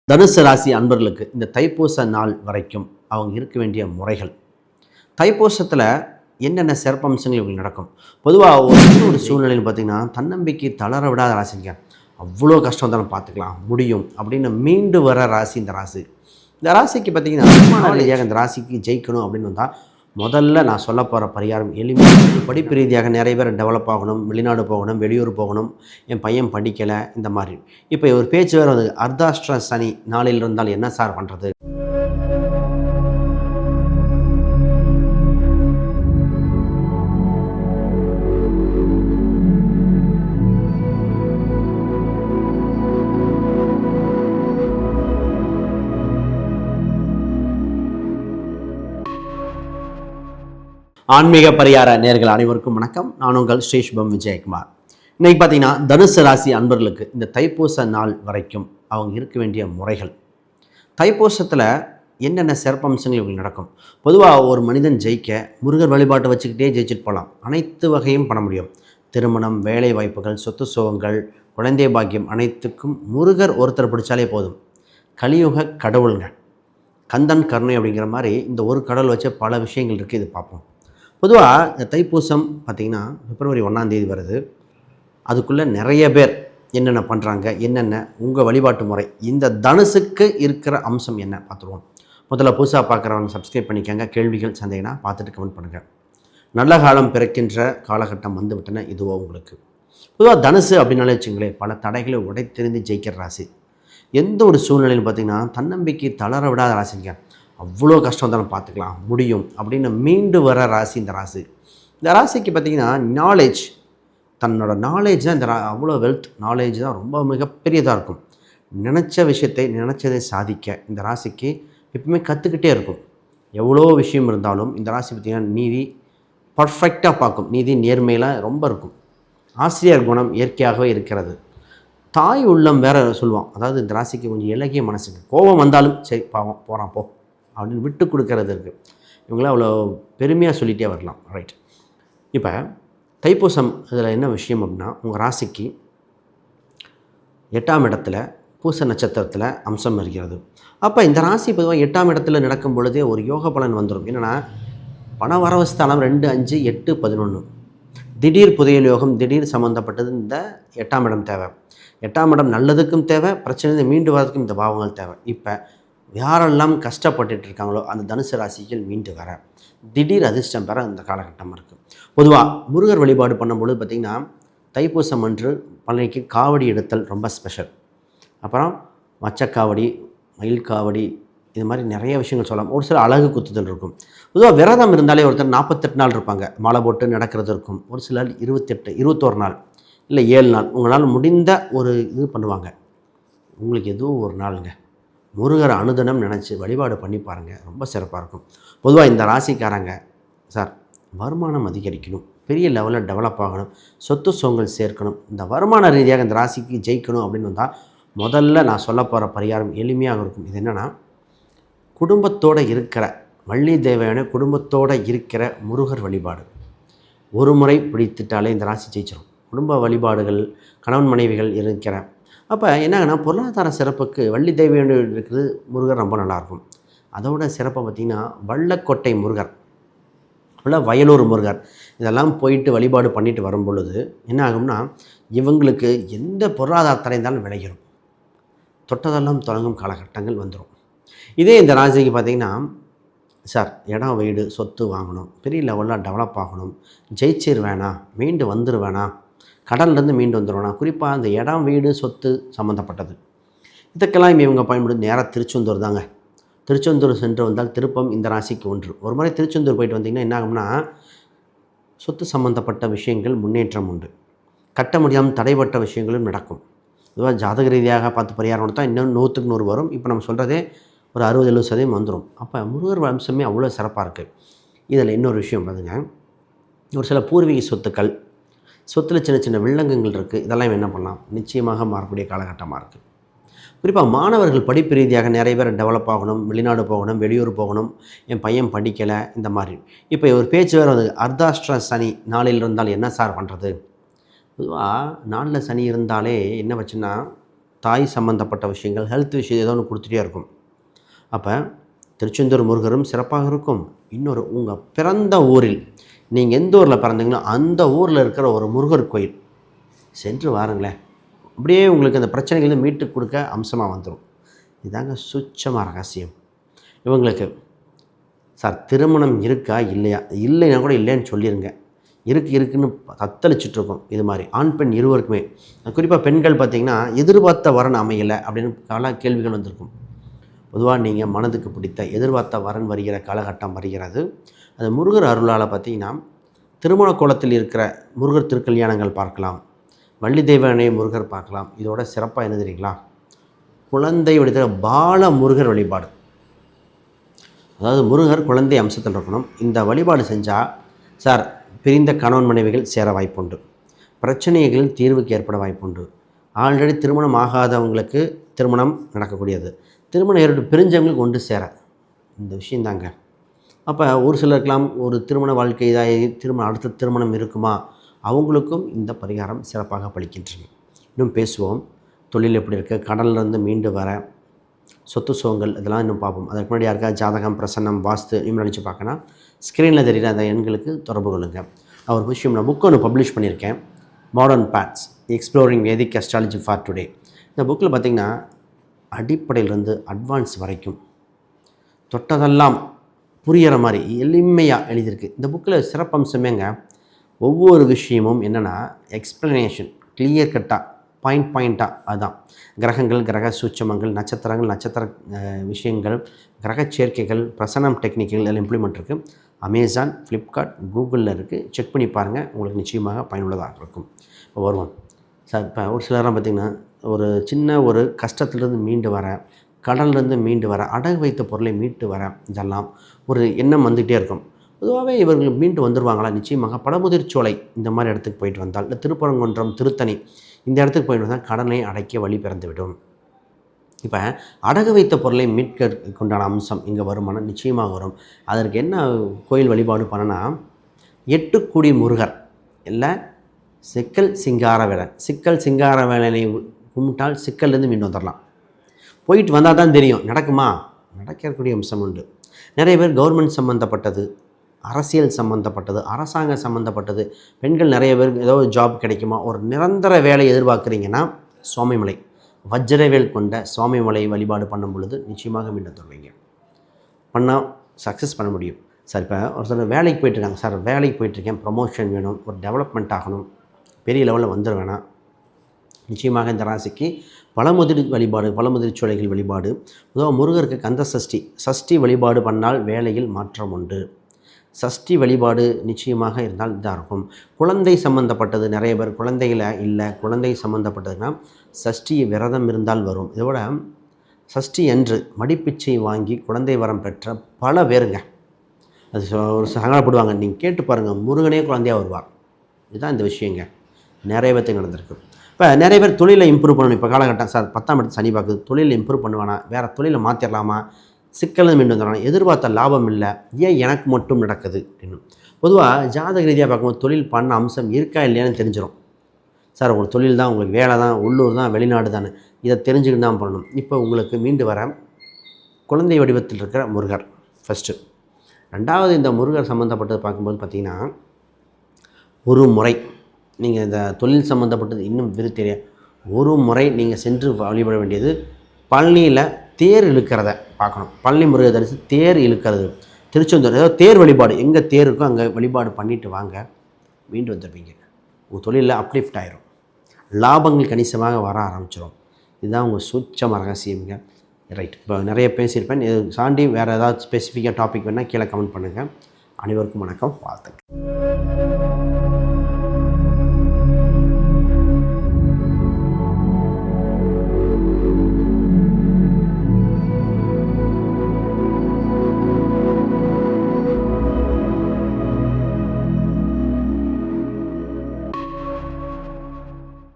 தனுசு ராசி அன்பர்களுக்கு இந்த தைப்பூச நாள் வரைக்கும் அவங்க இருக்க வேண்டிய முறைகள், தைப்பூசத்தில் என்னென்ன சிறப்பம்சங்கள் இவங்களுக்கு நடக்கும். பொதுவாக ஒரு சூழ்நிலையில் பார்த்திங்கன்னா தன்னம்பிக்கை தளர விடாத ராசிங்க. அவ்வளோ கஷ்டம் வந்தாலும் பார்த்துக்கலாம், முடியும் அப்படின்னு மீண்டு வர ராசி இந்த ராசி. இந்த ராசிக்கு பார்த்திங்கன்னா வருமான ரீதியாக இந்த ராசிக்கு ஜெயிக்கணும் அப்படின்னு வந்தால் முதல்ல நான் சொல்ல போகிற பரிகாரம் எளிமையாக படிப்பு ரீதியாக நிறைய பேர் டெவலப் ஆகணும், வெளிநாடு போகணும், வெளியூர் போகணும், என் பையன் படிக்கலை, இந்த மாதிரி. இப்போ ஒரு பேச்சு வேறு வந்து அர்த்தாஷ்டிர சனி நாளில் இருந்தால் என்ன சார் பண்ணுறது. ஆன்மீக பரிகார நேயர்கள் அனைவருக்கும் வணக்கம். நான் உங்கள் ஸ்ரீ சுபம் விஜயகுமார். இன்றைக்கி பார்த்தீங்கன்னா தனுசு ராசி அன்பர்களுக்கு இந்த தைப்பூச நாள் வரைக்கும் அவங்க இருக்க வேண்டிய முறைகள், தைப்பூசத்தில் என்னென்ன சிறப்பம்சங்கள் இவங்களுக்கு நடக்கும். பொதுவாக ஒரு மனிதன் ஜெயிக்க முருகர் வழிபாட்டை வச்சுக்கிட்டே ஜெயிச்சுட்டு போகலாம், அனைத்து வகையும் பண்ண முடியும். திருமணம், வேலை வாய்ப்புகள், சொத்து சுகங்கள், குழந்தை பாக்கியம் அனைத்துக்கும் முருகர் ஒருத்தர் பிடிச்சாலே போதும். கலியுக கடவுளுங்க, கந்தன் கருணை அப்படிங்கிற மாதிரி இந்த ஒரு கடவுள் வச்ச பல விஷயங்கள் இருக்குது. இது பார்ப்போம். பொதுவாக இந்த தைப்பூசம் பார்த்திங்கன்னா பிப்ரவரி 1 வருது. அதுக்குள்ளே நிறைய பேர் என்னென்ன பண்ணுறாங்க, என்னென்ன உங்கள் வழிபாட்டு முறை, இந்த தனுசுக்கு இருக்கிற அம்சம் என்ன பார்த்துருவோம். முதல்ல புதுசாக பார்க்குறவங்க சப்ஸ்கிரைப் பண்ணிக்கோங்க. கேள்விகள் சந்தேகனா பார்த்துட்டு கமெண்ட் பண்ணுங்கள். நல்ல காலம் பிறக்கின்ற காலகட்டம் வந்து விட்டன இதுவோ உங்களுக்கு. பொதுவாக தனுசு அப்படின்னாலே வச்சுங்களேன், பல தடைகளை உடைத்தெறிந்து ஜெயிக்கிற ராசி. எந்த ஒரு சூழ்நிலையில் பார்த்திங்கன்னா தன்னம்பிக்கை தளர விடாத ராசிங்க. அவ்வளோ கஷ்டம் வந்தாலும் பார்த்துக்கலாம், முடியும் அப்படின்னு மீண்டு வர ராசி இந்த ராசி. இந்த ராசிக்கு பார்த்திங்கன்னா நாலேஜ், தன்னோட நாலேஜ் தான் இந்த அவ்வளோ வெல்த் நாலேஜ் தான் ரொம்ப மிகப்பெரியதாக இருக்கும். நினச்ச விஷயத்தை நினச்சதை சாதிக்க இந்த ராசிக்கு எப்பவுமே கற்றுக்கிட்டே இருக்கும். எவ்வளோ விஷயம் இருந்தாலும் இந்த ராசி பார்த்திங்கன்னா நீதி பர்ஃபெக்டாக பார்க்கும், நீதி நேர்மையெல்லாம் ரொம்ப இருக்கும். ஆசிரியர் குணம் இயற்கையாகவே இருக்கிறது. தாய் உள்ளம் வேறு சொல்லுவான். அதாவது இந்த ராசிக்கு கொஞ்சம் இலகிய மனசுக்கு, கோபம் வந்தாலும் சரி பாவம் போகிறான் போ அப்படின்னு விட்டு கொடுக்கறது இருக்குது. இவங்களாம் அவ்வளோ பெருமையாக சொல்லிகிட்டே வரலாம். ரைட். இப்போ தைப்பூசம் இதில் என்ன விஷயம் அப்படின்னா, உங்கள் ராசிக்கு 8ஆம் இடத்துல பூச நட்சத்திரத்தில் அம்சம் இருக்கிறது. அப்போ இந்த ராசி பொதுவாக 8ஆம் இடத்துல நடக்கும் பொழுதே ஒரு யோக பலன் வந்துடும். என்னென்னா பண வரவஸ்தானம் 2, 5, 8, 11. திடீர் புதையல் யோகம், திடீர் சம்மந்தப்பட்டது இந்த 8ஆம் இடம் தேவை. 8ஆம் இடம் நல்லதுக்கும் தேவை, பிரச்சனை மீண்டு வரதுக்கும் இந்த பாவங்கள் தேவை. இப்போ யாரெல்லாம் கஷ்டப்பட்டுட்டு இருக்காங்களோ அந்த தனுசு ராசிகள் மீண்டு வர திடீர் அதிர்ஷ்டம் பெற இந்த காலகட்டம் இருக்குது. பொதுவாக முருகர் வழிபாடு பண்ணும்பொழுது பார்த்திங்கன்னா தைப்பூசம் அன்று பழனிக்கு காவடி எடுத்தல் ரொம்ப ஸ்பெஷல். அப்புறம் மச்சக்காவடி, மயில் காவடி, இது மாதிரி நிறைய விஷயங்கள் சொல்லலாம். ஒரு சில அழகு குத்துதல் இருக்கும். பொதுவாக விரதம் இருந்தாலே ஒருத்தர் 48 நாள் இருப்பாங்க, மாலை போட்டு நடக்கிறது இருக்கும். ஒரு சிலர் 28, 21 நாள் இல்லை 7 நாள் உங்களால் முடிந்த ஒரு இது பண்ணுவாங்க. உங்களுக்கு எதுவும் ஒரு நாளுங்க முருகரை அனுதினம் நினச்சி வழிபாடு பண்ணி பாருங்கள், ரொம்ப சிறப்பாக இருக்கும். பொதுவாக இந்த ராசிக்காரங்க சார் வருமானம் அதிகரிக்கணும், பெரிய லெவலில் டெவலப் ஆகணும், சொத்து சுகங்கள் சேர்க்கணும், இந்த வருமான ரீதியாக இந்த ராசிக்கு ஜெயிக்கணும் அப்படின்னு வந்தால் முதல்ல நான் சொல்ல போகிற பரிகாரம் எளிமையாக இருக்கும். இது என்னென்னா, குடும்பத்தோடு இருக்கிற வள்ளி தேவையான குடும்பத்தோடு இருக்கிற முருகர் வழிபாடு ஒரு முறை பிடித்துட்டாலே இந்த ராசி ஜெயிச்சிடும். குடும்ப வழிபாடுகள், கணவன் மனைவிகள் இருக்கிற அப்போ என்னங்கன்னா பொருளாதார சிறப்புக்கு வள்ளி தேவையான இருக்கிறது முருகர் ரொம்ப நல்லாயிருக்கும். அதோட சிறப்பை பார்த்திங்கன்னா வள்ளக்கோட்டை முருகர், வயலூர் முருகர், இதெல்லாம் போயிட்டு வழிபாடு பண்ணிட்டு வரும் பொழுது என்ன ஆகும்னா இவங்களுக்கு எந்த பொருளாதார தடை இருந்தாலும் விளையிடும், தொட்டதெல்லாம் தொடங்கும் காலகட்டங்கள் வந்துடும். இதே இந்த ராசிக்கு பார்த்திங்கன்னா சார் இடம் வீடு சொத்து வாங்கணும், பெரிய லெவலில் டெவலப் ஆகணும், ஜெயிச்சிரு வேணாம், மீண்டு வந்துரு வேணாம், கடல்லேருந்து மீண்டு வந்துடுவேனா, குறிப்பாக அந்த இடம் வீடு சொத்து சம்மந்தப்பட்டது இதுக்கெல்லாம் இவங்க பயன்படுத்தி நேராக திருச்செந்தூர் தாங்க. திருச்செந்தூர் சென்று வந்தால் திருப்பம் இந்த ராசிக்கு ஒன்று. ஒரு முறை திருச்செந்தூர் போயிட்டு வந்திங்கன்னா என்ன ஆகும்னா சொத்து சம்மந்தப்பட்ட விஷயங்கள் முன்னேற்றம் உண்டு, கட்ட முடியாமல் தடைப்பட்ட விஷயங்களும் நடக்கும். இதுவாக ஜாதக ரீதியாக பார்த்து பரிகாரம் கொடுத்தா இன்னும் 100க்கு 100 வரும். இப்போ நம்ம சொல்கிறதே ஒரு 60-70% வந்துடும். அப்போ முருகர் வம்சமே அவ்வளோ சிறப்பாக இருக்குது. இதில் இன்னொரு விஷயம் பார்த்துங்க, ஒரு சில பூர்வீக சொத்துக்கள், சொத்தில் சின்ன சின்ன வில்லங்கங்கள் இருக்குது. இதெல்லாம் என்ன பண்ணலாம், நிச்சயமாக மாறக்கூடிய காலகட்டமாக இருக்குது. குறிப்பாக மாணவர்கள் படிப்பு ரீதியாக நிறைய பேர் டெவலப் ஆகணும், வெளிநாடு போகணும், வெளியூர் போகணும், என் பையன் படிக்கலை, இந்த மாதிரி. இப்போ ஒரு பேச்சு வேறு வந்து அர்த்தாஷ்டிர சனி நாளில் இருந்தால் என்ன சார் பண்ணுறது. பொதுவாக 4ல் சனி இருந்தாலே என்ன வச்சுன்னா தாய் சம்மந்தப்பட்ட விஷயங்கள், ஹெல்த் விஷயம் ஏதோ ஒன்று கொடுத்துட்டே இருக்கும். அப்போ திருச்செந்தூர் முருகரும் சிறப்பாக இருக்கும். இன்னொரு உங்கள் பிறந்த ஊரில் நீங்கள் எந்த ஊரில் பிறந்தீங்களோ அந்த ஊரில் இருக்கிற ஒரு முருகர் கோயில் சென்று வாருங்களேன். அப்படியே உங்களுக்கு அந்த பிரச்சனைகள் மீட்டு கொடுக்க அம்சமாக வந்துடும். இதாங்க சுச்சமாக ரகசியம். இவங்களுக்கு சார் திருமணம் இருக்கா இல்லையா, இல்லைன்னா கூட இல்லைன்னு சொல்லிடுங்க. இருக்குன்னு தத்தளிச்சிட்ருக்கோம். இது மாதிரி ஆண் பெண் இருவருக்குமே, குறிப்பாக பெண்கள் பார்த்திங்கன்னா எதிர்பார்த்த வரன் அமையலை அப்படின்னு பல கேள்விகள் வந்திருக்கும். பொதுவாக நீங்கள் மனதுக்கு பிடித்த எதிர்பார்த்த வரன் வருகிற காலகட்டம் வருகிறது. அது முருகர் அருளால் பார்த்திங்கன்னா திருமண கோலத்தில் இருக்கிற முருகர் திருக்கல்யாணங்கள் பார்க்கலாம், வள்ளி தெய்வானை முருகர் பார்க்கலாம். இதோட சிறப்பாக என்ன தெரியுங்களா, குழந்தை வடிக்கிற பால முருகர் வழிபாடு. அதாவது முருகர் குழந்தை அம்சத்தில் இருக்கணும். இந்த வழிபாடு செஞ்சால் சார் பிரிந்த கணவன் மனைவிகள் சேர வாய்ப்புண்டு, பிரச்சனைகள் தீர்வுக்கு ஏற்பட வாய்ப்புண்டு, ஆல்ரெடி திருமணம் ஆகாதவங்களுக்கு திருமணம் நடக்கக்கூடியது, திருமணம் ஏற்பட்டு பிரிஞ்சவங்களுக்கு ஒன்று சேர, இந்த விஷயந்தாங்க. அப்போ ஒரு சிலருக்கெல்லாம் ஒரு திருமண வாழ்க்கை இதாக அடுத்த திருமணம் இருக்குமா, அவங்களுக்கும் இந்த பரிகாரம் சிறப்பாக பலிக்கின்றன. இன்னும் பேசுவோம். தொழில் எப்படி இருக்குது, கடலிலிருந்து மீண்டு வர சொத்து சுகங்கள் இதெல்லாம் இன்னும் பார்ப்போம். அதுக்கு முன்னாடி யாருக்கா ஜாதகம், பிரசன்னம், வாஸ்து இன்னும் நினச்சி பார்க்கனா ஸ்க்ரீனில் தெரிகிற அந்த எண்களுக்கு தொடர்பு கொள்ளுங்கள். ஒரு விஷயம், நான் புக்கு ஒன்று பப்ளிஷ் பண்ணியிருக்கேன், modern paths exploring Vedic astrology for today. இந்த புக்கில் பார்த்திங்கன்னா அடிப்படையிலேருந்து அட்வான்ஸ் வரைக்கும் தொட்டதெல்லாம் புரிகிற மாதிரி எளிமையாக எழுதியிருக்கு. இந்த புக்கில் சிறப்பம்சமேங்க ஒவ்வொரு விஷயமும் என்னென்னா எக்ஸ்ப்ளனேஷன் கிளியர் கட்டாக பாயிண்ட்டாக. அதுதான் கிரகங்கள், கிரக சூட்சமங்கள், நட்சத்திரங்கள், நட்சத்திர விஷயங்கள், கிரக சேர்க்கைகள், பிரசனம் டெக்னிக்கல் எல்லாம் இம்ப்ளிமெண்ட் இருக்குது. அமேசான், ஃப்ளிப்கார்ட், கூகுளில் இருக்குது. செக் பண்ணி பாருங்கள், உங்களுக்கு நிச்சயமாக பயனுள்ளதாக இருக்கும். இப்போ வருவோம் சார். இப்போ ஒரு சிலரெலாம் பார்த்திங்கன்னா ஒரு சின்ன ஒரு கஷ்டத்துலேருந்து மீண்டு வர, கடல்லேருந்து மீண்டு வர, அடகு வைத்த பொருளை மீட்டு வர, இதெல்லாம் ஒரு எண்ணம் வந்துகிட்டே இருக்கும். பொதுவாகவே இவர்கள் மீண்டு வந்துடுவாங்களா? நிச்சயமாக. பழமுதிர்ச்சோலை இந்த மாதிரி இடத்துக்கு போயிட்டு வந்தால், இல்லை திருப்பரங்குன்றம், திருத்தணி இந்த இடத்துக்கு போயிட்டு வந்தால் கடனை அடைக்க வழி பிறந்துவிடும். இப்போ அடகு வைத்த பொருளை மீட்க கொண்டான அம்சம் இங்கே வருமானம் நிச்சயமாக வரும். அதற்கு என்ன கோயில் வழிபாடு பண்ணனா, 8 குடி முருகர் இல்லை சிக்கல் சிங்கார வேலை, சிக்கல் சிங்கார வேலையை கும்பிட்டால் சிக்கல்லேருந்து மீண்டு வந்துடலாம். போயிட்டு வந்தால் தான் தெரியும் நடக்குமா, நடக்கக்கூடிய அம்சம் உண்டு. நிறைய பேர் கவர்மெண்ட் சம்மந்தப்பட்டது, அரசியல் சம்மந்தப்பட்டது, அரசாங்கம் சம்மந்தப்பட்டது, பெண்கள் நிறைய பேர் ஏதோ ஜாப் கிடைக்குமா, ஒரு நிரந்தர வேலை எதிர்பார்க்குறீங்கன்னா சுவாமிமலை வஜ்ரவேல் கொண்ட சுவாமிமலை வழிபாடு பண்ணும் பொழுது நிச்சயமாக மீண்டும் தருவீங்க. பண்ணால் சக்ஸஸ் பண்ண முடியும். சார் இப்போ ஒரு சில வேலைக்கு போயிட்டுருக்காங்க, சார் வேலைக்கு போயிட்டுருக்கேன், ப்ரொமோஷன் வேணும், ஒரு டெவலப்மெண்ட் ஆகணும், பெரிய லெவலில் வந்துட வேணாம். நிச்சயமாக இந்த ராசிக்கு பழமுதிர் வழிபாடு, பழமுதிர் சோலைகள் வழிபாடு, பொதுவாக முருகருக்கு கந்த சஷ்டி வழிபாடு பண்ணால் வேலையில் மாற்றம் உண்டு. சஷ்டி வழிபாடு நிச்சயமாக இருந்தால் இதாக இருக்கும். குழந்தை சம்மந்தப்பட்டது, நிறைய பேர் குழந்தைகளை இல்லை, குழந்தை சம்மந்தப்பட்டதுன்னா சஷ்டி விரதம் இருந்தால் வரும். இதோட சஷ்டி அன்று மடிப்பிச்சை வாங்கி குழந்தை வரம் பெற்ற பல பேருங்க அது ஒரு சங்கடப்படுவாங்க. நீங்கள் கேட்டு பாருங்கள், முருகனே குழந்தையாக வருவார். இதுதான் இந்த விஷயங்க நிறைய பேர்த்துக்கு நடந்திருக்கு. இப்போ நிறைய பேர் தொழிலை இம்ப்ரூவ் பண்ணணும். இப்போ காலகட்டம் சார் 10ஆம் இடத்து சனி பார்க்குது, தொழிலை இம்ப்ரூவ் பண்ணுவானா, வேறு தொழிலை மாற்றிடலாமா, சிக்கல் மீண்டு வந்துடுறாங்க, எதிர்பார்த்த லாபம் இல்லை, ஏன் எனக்கு மட்டும் நடக்குது அப்படின்னு. பொதுவாக ஜாதக ரீதியாக பார்க்கும்போது தொழில் பண்ண அம்சம் இருக்கா இல்லையான்னு தெரிஞ்சிடும். சார் உங்களுக்கு தொழில் தான், உங்களுக்கு வேலை தான், உள்ளூர் தான், வெளிநாடு தானே, இதை தெரிஞ்சுக்கிட்டு தான் பண்ணணும். இப்போ உங்களுக்கு மீண்டு வர குழந்தை வடிவத்தில் இருக்கிற முருகர் ஃபஸ்ட்டு. ரெண்டாவது இந்த முருகர் சம்மந்தப்பட்டது பார்க்கும்போது பார்த்திங்கன்னா, ஒரு முறை நீங்கள் இந்த தொழில் சம்மந்தப்பட்டது இன்னும் விருத்தெரிய ஒரு முறை நீங்கள் சென்று வழிபட வேண்டியது பழனியில் தேர் இழுக்கிறத பார்க்கணும். பழனி முருகர் தரிசி தேர் இழுக்கிறது, திருச்செந்தூர் ஏதோ தேர் வழிபாடு, எங்கே தேர் இருக்கோ அங்கே வழிபாடு பண்ணிவிட்டு வாங்க, மீண்டு வந்துடுவீங்க. உங்கள் தொழிலில் அப்லிஃப்ட் ஆயிரும், லாபங்கள் கணிசமாக வர ஆரம்பிச்சிடும். இதுதான் உங்கள் சூட்சம ரகசியம்ங்க. ரைட், இப்போ நிறைய பேசியிருப்பேன். இது சாண்டி வேறு ஏதாவது ஸ்பெசிஃபிக்காக டாபிக் வேணால் கீழே கமெண்ட் பண்ணுங்கள். அனைவருக்கும் வணக்கம், வாழ்த்துக்கள்.